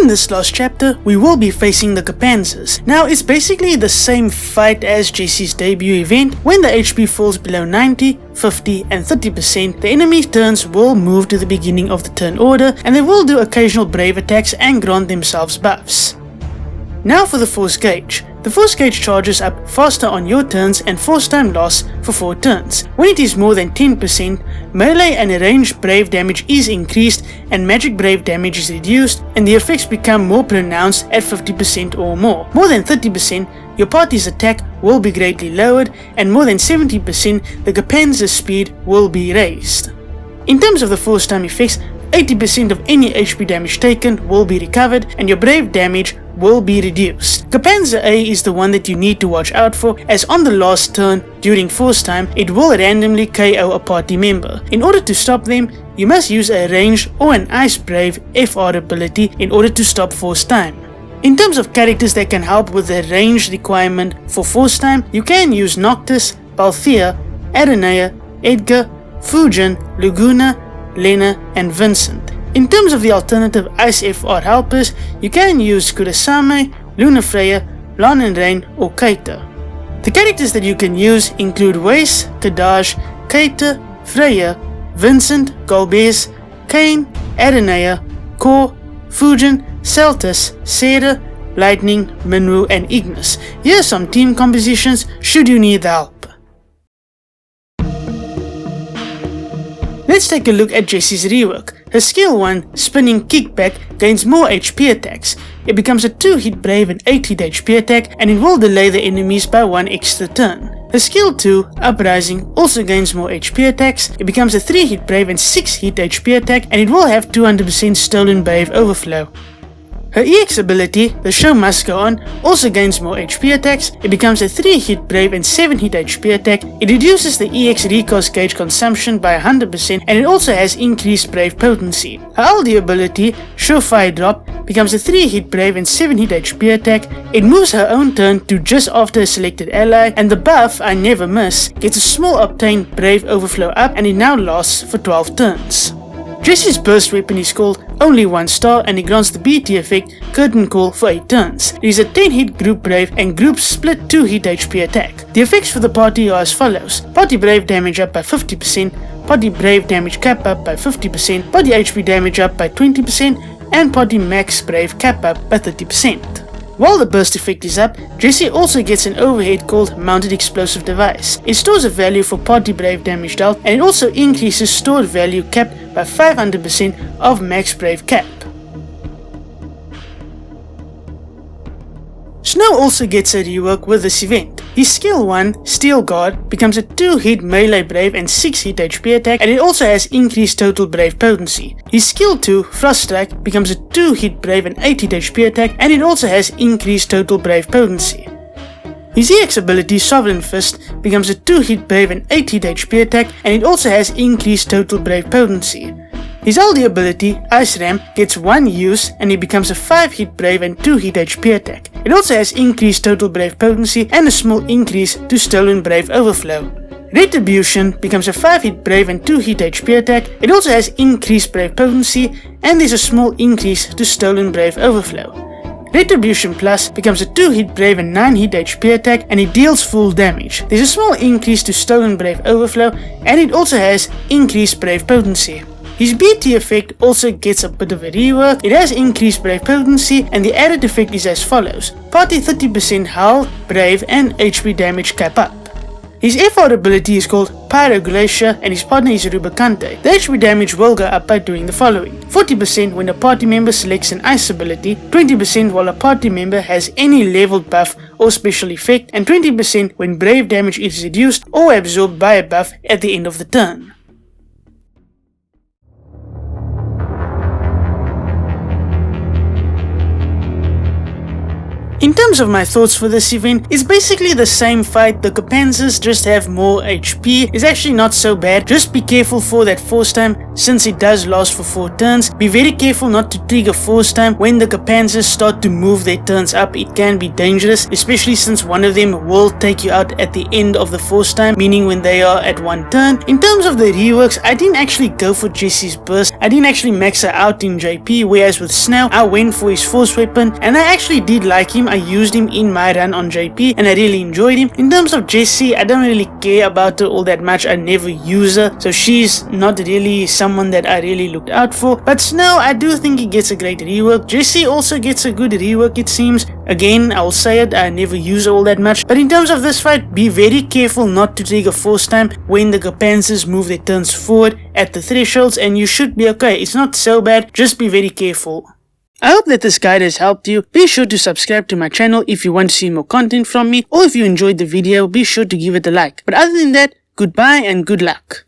In this last chapter, we will be facing the Gehpanzers. Now, it's basically the same fight as Jessie's debut event. When the HP falls below 90, 50 and 30%, the enemy's turns will move to the beginning of the turn order, and they will do occasional brave attacks and grant themselves buffs. Now for the force gauge. The force gauge charges up faster on your turns and force time loss for 4 turns. When it is more than 10%, melee and ranged brave damage is increased and magic brave damage is reduced, and the effects become more pronounced at 50% or more. More than 30%, your party's attack will be greatly lowered, and more than 70%, the Gehpanzer's speed will be raised. In terms of the force time effects, 80% of any HP damage taken will be recovered and your brave damage will be reduced. Gehpanzer A is the one that you need to watch out for, as on the last turn during force time it will randomly KO a party member. In order to stop them, you must use a ranged or an ice brave FR ability in order to stop force time. In terms of characters that can help with the range requirement for force time, you can use Noctis, Balthea, Aranea, Edgar, Fujin, Laguna, Lena and Vincent. In terms of the alternative Ice FR helpers, you can use Kurasame, Lunafreya, Lan and Rain or Keita. The characters that you can use include Weiss, Kadaj, Keita, Freya, Vincent, Golbez, Kane, Aranea, Kor, Fujin, Celtis, Sera, Lightning, Minwu and Ignis. Here are some team compositions should you need the help. Let's take a look at Jessie's rework. Her skill 1, Spinning Kickback, gains more HP attacks. It becomes a 2-hit brave and 8-hit HP attack, and it will delay the enemies by 1 extra turn. Her skill 2, Uprising, also gains more HP attacks. It becomes a 3-hit brave and 6-hit HP attack, and it will have 200% stolen brave overflow. Her EX ability, The Show Must Go On, also gains more HP attacks. It becomes a 3-hit brave and 7-hit HP attack. It reduces the EX recast gauge consumption by 100%, and it also has increased brave potency. Her LD ability, Surefire Drop, becomes a 3-hit brave and 7-hit HP attack. It moves her own turn to just after a selected ally, and the buff, I Never Miss, gets a small obtained brave overflow up, and it now lasts for 12 turns. Jessie's burst weapon is called Only 1 Star, and it grants the BT effect Curtain Call for 8 turns. It is a 10-hit group brave and group split 2-hit HP attack. The effects for the party are as follows: party brave damage up by 50%, party brave damage cap up by 50%, party HP damage up by 20%, and party max brave cap up by 30%. While the burst effect is up, Jessie also gets an overhead called Mounted Explosive Device. It stores a value for party brave damage dealt, and it also increases stored value capped by 500% of max brave cap. Snow also gets a rework with this event. His skill 1, Steel Guard, becomes a 2-hit melee brave and 6-hit HP attack, and it also has increased total brave potency. His skill 2, Frost Strike, becomes a 2-hit brave and 8-hit HP attack, and it also has increased total brave potency. His EX ability, Sovereign Fist, becomes a 2-hit brave and 8-hit HP attack, and it also has increased total brave potency. His LD ability, Ice Ram, gets 1 use, and it becomes a 5-hit brave and 2-hit HP attack. It also has increased total brave potency and a small increase to stolen brave overflow. Retribution becomes a 5-hit brave and 2-hit HP attack. It also has increased brave potency, and there's a small increase to stolen brave overflow. Retribution Plus becomes a 2-hit brave and 9-hit HP attack, and it deals full damage. There's a small increase to stolen brave overflow, and it also has increased brave potency. His BT effect also gets a bit of a rework. It has increased brave potency, and the added effect is as follows: party 30% health, brave and HP damage cap up. His FR ability is called Pyro Glacier, and his partner is Rubicante. The HP damage will go up by doing the following: 40% when a party member selects an ice ability, 20% while a party member has any leveled buff or special effect, and 20% when brave damage is reduced or absorbed by a buff at the end of the turn. In terms of my thoughts for this event, it's basically the same fight. The Gehpanzers just have more HP. It's actually not so bad. Just be careful for that force time since it does last for 4 turns. Be very careful not to trigger force time when the Gehpanzers start to move their turns up. It can be dangerous, especially since one of them will take you out at the end of the force time, meaning when they are at 1 turn. In terms of the reworks, I didn't actually go for Jessie's burst. I didn't actually max her out in JP, whereas with Snow, I went for his force weapon and I actually did like him. I used him in my run on JP and I really enjoyed him. In terms of Jessie, I don't really care about her all that much. I never use her, so she's not really someone that I really looked out for. But Snow, I do think he gets a great rework. Jessie also gets a good rework, it seems. Again, I'll say it, I never use her all that much. But in terms of this fight, be very careful not to trigger force time when the Gehpanzers move their turns forward at the thresholds, and you should be okay. It's not so bad, just be very careful. I hope that this guide has helped you. Be sure to subscribe to my channel if you want to see more content from me, or if you enjoyed the video, be sure to give it a like. But other than that, goodbye and good luck.